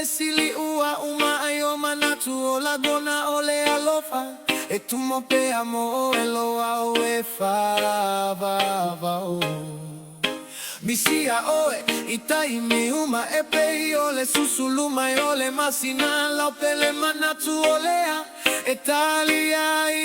sili ua uma ayo manatu o lagona ole alofa e tumo pe amo eloa o e fa va o Misia oe itai mi uma e pei ole susuluma e ole masina la pele manatu olea e talia i